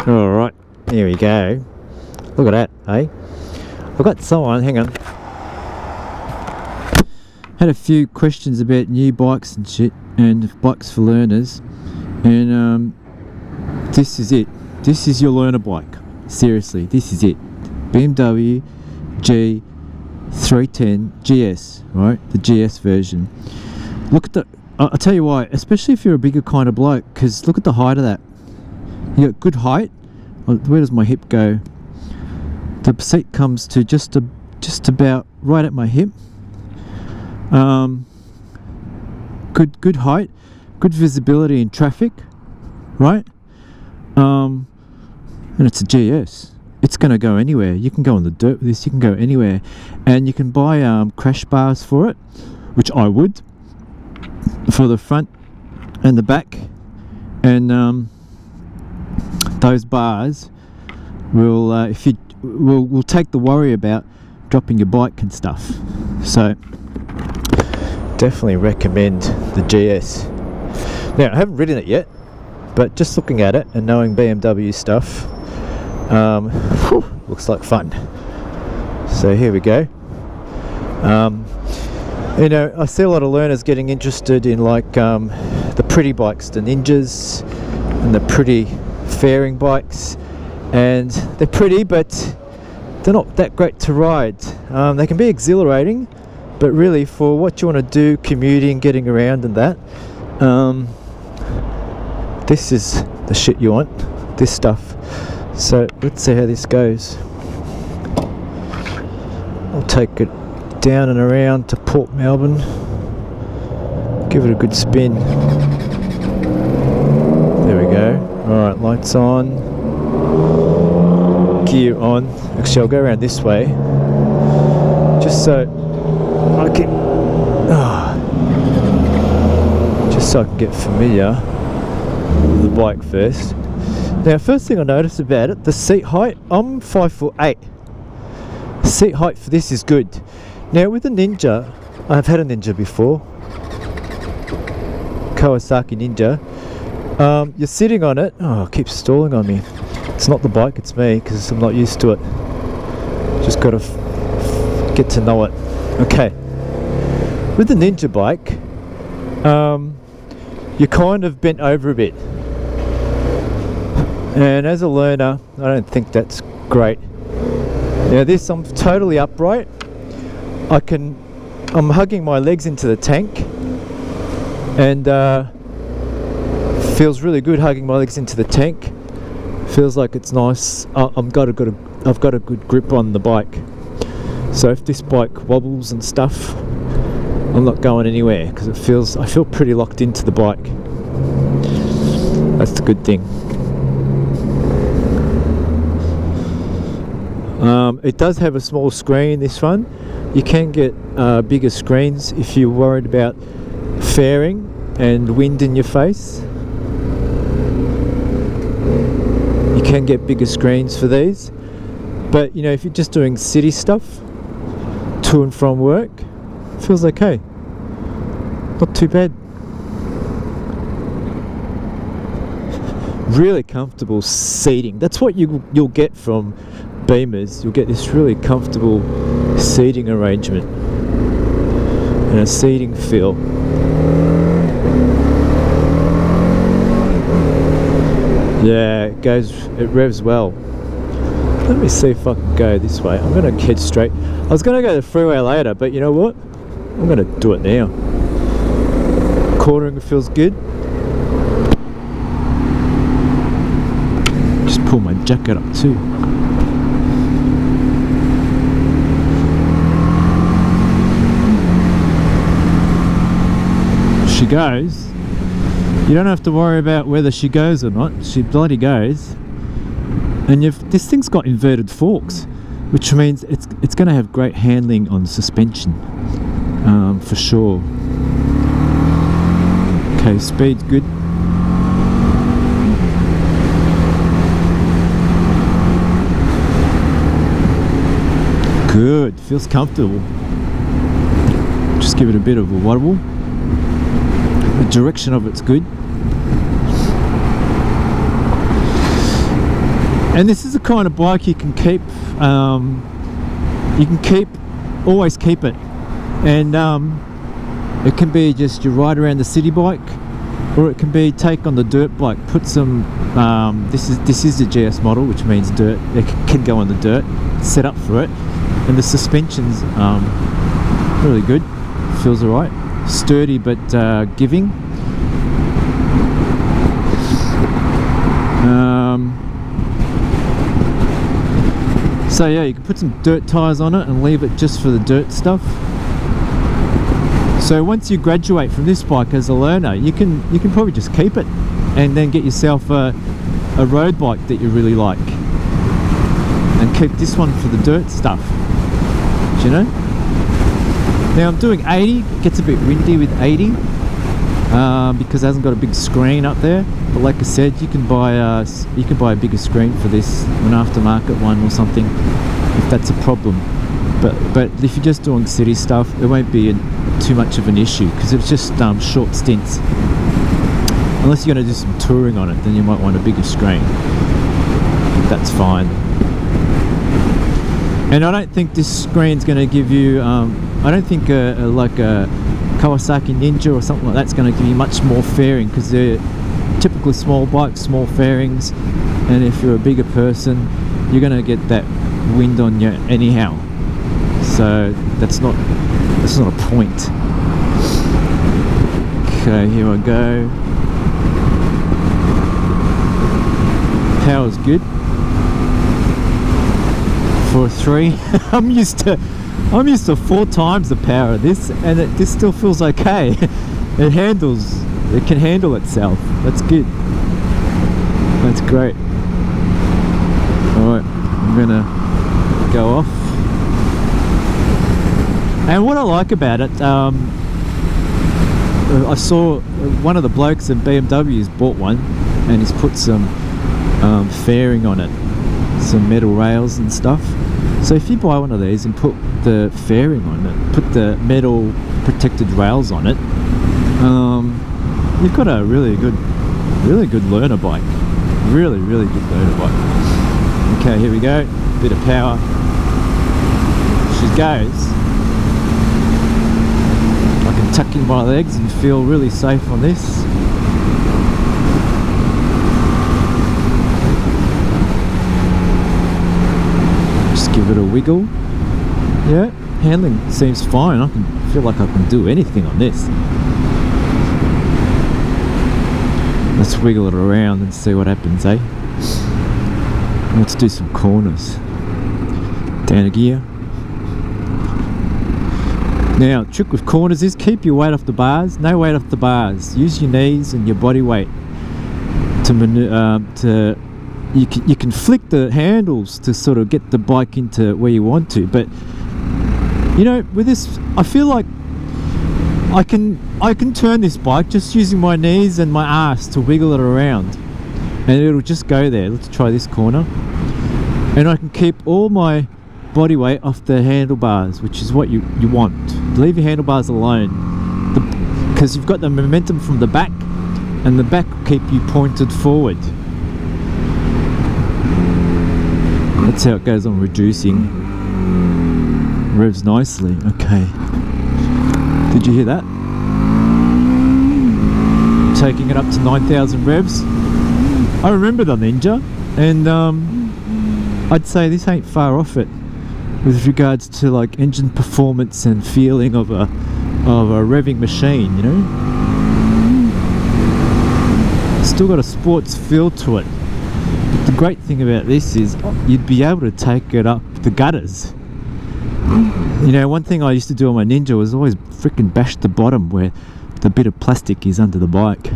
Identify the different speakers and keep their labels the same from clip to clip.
Speaker 1: Alright, here we go. Look at that, eh? I've got someone, hang on. Had a few questions about new bikes and shit, and bikes for learners. And this is it. This is your learner bike. Seriously, this is it. BMW G310 GS, right? The GS version. Look at the... I'll tell you why, especially if you're a bigger kind of bloke, because look at the height of that. You got good height. Where does my hip go? The seat comes to just about right at my hip. Good height, good visibility in traffic, right? And it's a GS. It's going to go anywhere. You can go on the dirt with this. You can go anywhere, and you can buy crash bars for it, which I would, for the front and the back, and those bars will will take the worry about dropping your bike and stuff. So definitely recommend the GS. Now, I haven't ridden it yet, but just looking at it and knowing BMW stuff, looks like fun. So here we go. You know, I see a lot of learners getting interested in like the pretty bikes, the Ninjas, and the pretty fairing bikes, and they're pretty, but they're not that great to ride. They can be exhilarating, but really for what you want to do, commuting, getting around and that, this is the shit you want, this stuff. So let's see how this goes. I'll take it down and around to Port Melbourne, give it a good spin. There we go. Alright, lights on, gear on. Actually, I'll go around this way just so I can get familiar with the bike first. Now, first thing I noticed about it, the seat height. I'm 5'8". Seat height for this is good. Now with the Ninja, I've had a Ninja before, Kawasaki Ninja. You're sitting on it. Oh, it keeps stalling on me. It's not the bike, it's me, because I'm not used to it. Just got to get to know it. Okay. With the Ninja bike, you're kind of bent over a bit. And as a learner, I don't think that's great. Now this, I'm totally upright. I'm hugging my legs into the tank, and feels really good hugging my legs into the tank. Feels like it's nice. I've got a good grip on the bike. So if this bike wobbles and stuff, I'm not going anywhere, because I feel pretty locked into the bike. That's the good thing. It does have a small screen, this one. You can get bigger screens if you're worried about fairing and wind in your face. You can get bigger screens for these, but you know, if you're just doing city stuff, to and from work, feels okay. Not too bad. Really comfortable seating. That's what you'll get from Beamers. You'll get this really comfortable seating arrangement and a seating feel. Yeah, it revs well. Let me see if I can go this way. I'm going to head straight. I was going to go the freeway later, but you know what? I'm going to do it now. Quartering feels good. Just pull my jacket up too. She goes. You don't have to worry about whether she goes or not. She bloody goes. And this thing's got inverted forks, which means it's going to have great handling on suspension, for sure. Okay, speed's good. Good, feels comfortable. Just give it a bit of a wobble. The direction of it's good. And this is the kind of bike you can keep. Always keep it. And it can be just you ride around the city bike, or it can be take on the dirt bike. Put some. This is the GS model, which means dirt. It can go on the dirt. Set up for it, and the suspension's really good. Feels alright. Sturdy but giving. So yeah, you can put some dirt tyres on it and leave it just for the dirt stuff. So once you graduate from this bike as a learner, you can probably just keep it and then get yourself a road bike that you really like, and keep this one for the dirt stuff. Do you know? Now I'm doing 80. It gets a bit windy with 80 because it hasn't got a big screen up there. But like I said, you can buy a bigger screen for this, an aftermarket one or something, if that's a problem. But if you're just doing city stuff, it won't be too much of an issue, because it's just short stints. Unless you're going to do some touring on it, then you might want a bigger screen. That's fine. And I don't think this screen's going to give you, I don't think like a Kawasaki Ninja or something like that's going to give you much more fairing, because they're typically small bikes, small fairings, and if you're a bigger person, you're going to get that wind on you anyhow. So that's not a point. Okay, here I go. Power's good for a 3. I'm used to 4 times the power of this, and this still feels okay. It can handle itself. That's good. That's great. Alright, I'm gonna go off. And what I like about it, I saw one of the blokes in BMW's bought one, and he's put some fairing on it, some metal rails and stuff. So if you buy one of these and put the fairing on it, put the metal protected rails on it, you've got a really good learner bike. Really good learner bike. Okay, here we go. Bit of power. She goes. I can tuck in my legs and feel really safe on this. Just give it a wiggle. Yeah, handling seems fine. I can feel like I can do anything on this. Let's wiggle it around and see what happens, eh? Let's do some corners. Down a gear. Now, trick with corners is keep your weight off the bars. No weight off the bars. Use your knees and your body weight to you can flick the handles to sort of get the bike into where you want to. But you know, with this, I feel like I can turn this bike just using my knees and my ass to wiggle it around, and it'll just go there. Let's try this corner, and I can keep all my body weight off the handlebars, which is what you want. Leave your handlebars alone, because you've got the momentum from the back, and the back will keep you pointed forward. That's how it goes on reducing. Revs nicely. Okay. Did you hear that? Taking it up to 9,000 revs. I remember the Ninja, and I'd say this ain't far off it with regards to like engine performance and feeling of a revving machine, you know. It's still got a sports feel to it. But the great thing about this is you'd be able to take it up the gutters. You know, one thing I used to do on my Ninja was always frickin' bash the bottom where the bit of plastic is under the bike,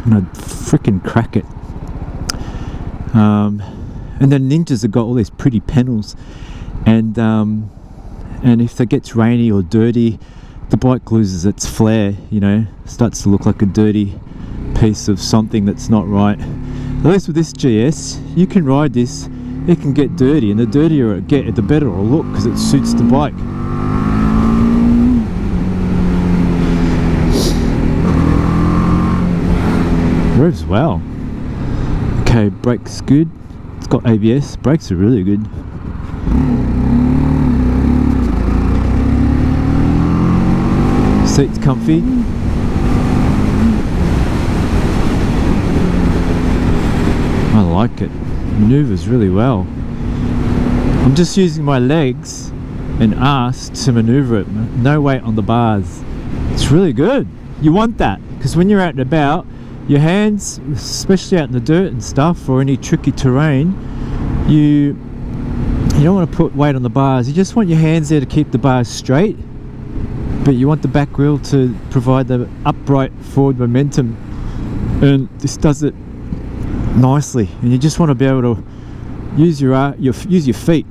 Speaker 1: and I'd frickin' crack it. And then Ninjas have got all these pretty panels, and if it gets rainy or dirty, the bike loses its flair, you know, starts to look like a dirty piece of something that's not right. At least with this GS, you can ride this, it can get dirty, and the dirtier it gets, the better it'll look, because it suits the bike. Revs well. Okay, brakes good. It's got ABS. Brakes are really good. Seat's comfy. I like it. Maneuvers really well. I'm just using my legs and arse to maneuver it. No weight on the bars. It's really good. You want that, because when you're out and about, your hands, especially out in the dirt and stuff, or any tricky terrain, you don't want to put weight on the bars. You just want your hands there to keep the bars straight, but you want the back wheel to provide the upright forward momentum, and this does it nicely. And you just want to be able to use use your feet.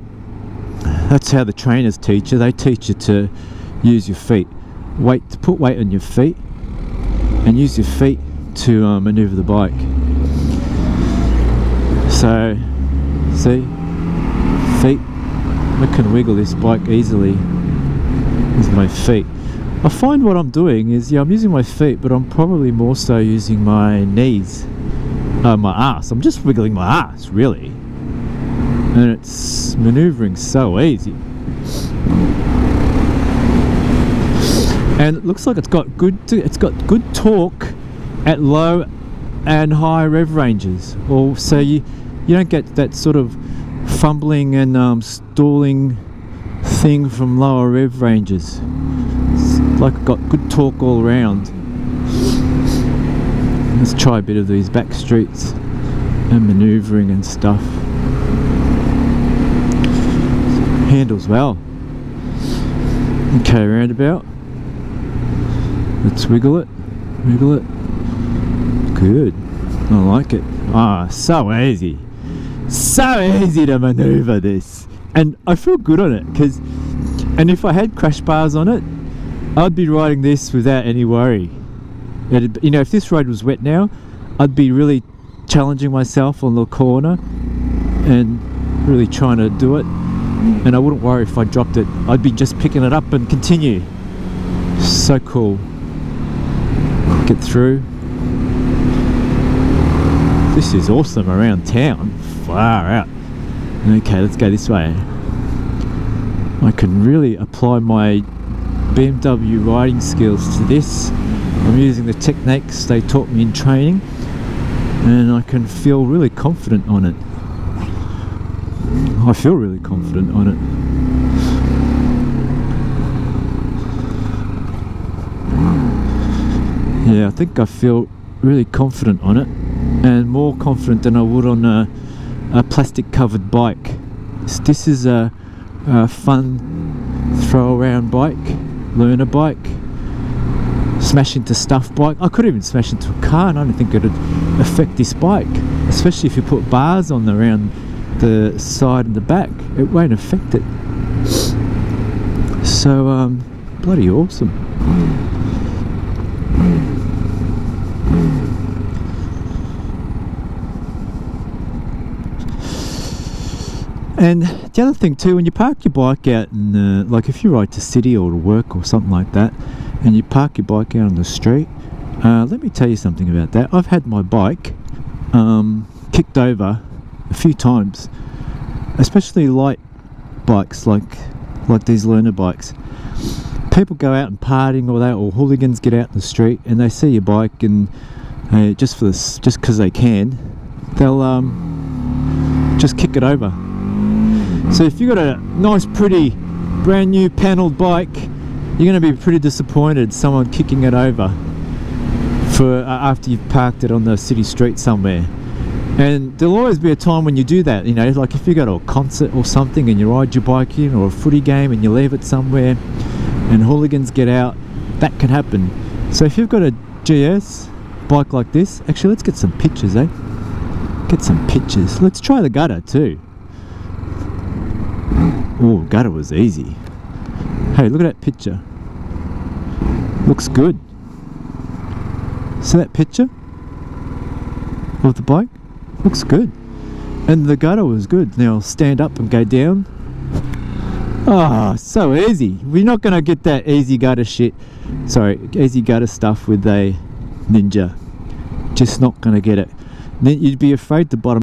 Speaker 1: That's how the trainers teach you. They teach you to use your feet. To put weight on your feet, and use your feet to maneuver the bike. So, see, feet. I can wiggle this bike easily with my feet. I find what I'm doing is, I'm using my feet, but I'm probably more so using my knees, my ass. I'm just wiggling my ass, really, and it's maneuvering so easy. And it looks like it's got good torque at low and high rev ranges. Or so you don't get that sort of fumbling and stalling thing from lower rev ranges. It's like it got good torque all around. Let's try a bit of these back streets and maneuvering and stuff. Handles well. Okay, roundabout. Let's wiggle it. Wiggle it. Good. I like it. Ah, so easy. So easy to maneuver this. And I feel good on it, and if I had crash bars on it, I'd be riding this without any worry. If this road was wet now, I'd be really challenging myself on the corner and really trying to do it, and I wouldn't worry if I dropped it. I'd be just picking it up and continue. So cool. Get through. This is awesome around town. Far out. Okay, let's go this way. I can really apply my BMW riding skills to this. I'm using the techniques they taught me in training, and I can feel really confident on it. I feel really confident on it. Yeah, I think I feel really confident on it, and more confident than I would on a plastic covered bike. This is a fun throw around bike, learner bike, smash into stuff bike. I could even smash into a car, and I don't think it would affect this bike, especially if you put bars on around the side and the back. It won't affect it. So bloody awesome. And the other thing too, when you park your bike out in, like if you ride to city or to work or something like that, and you park your bike out on the street, let me tell you something about that. I've had my bike kicked over a few times, especially light bikes like these learner bikes. People go out and partying or that, or hooligans get out in the street and they see your bike, and just because they can, they'll just kick it over. So if you've got a nice, pretty, brand new panelled bike, you're going to be pretty disappointed someone kicking it over for after you've parked it on the city street somewhere. And there'll always be a time when you do that, like if you go to a concert or something and you ride your bike in, or a footy game and you leave it somewhere and hooligans get out, that can happen. So if you've got a GS bike like this, actually let's get some pictures, get some pictures. Let's try the gutter too. Oh, gutter was easy. Hey, look at that picture. Looks good. See that picture of the bike? Looks good. And the gutter was good. Now I'll stand up and go down. Oh, so easy. We're not going to get that easy gutter stuff with a Ninja. Just not going to get it. Then you'd be afraid to bottom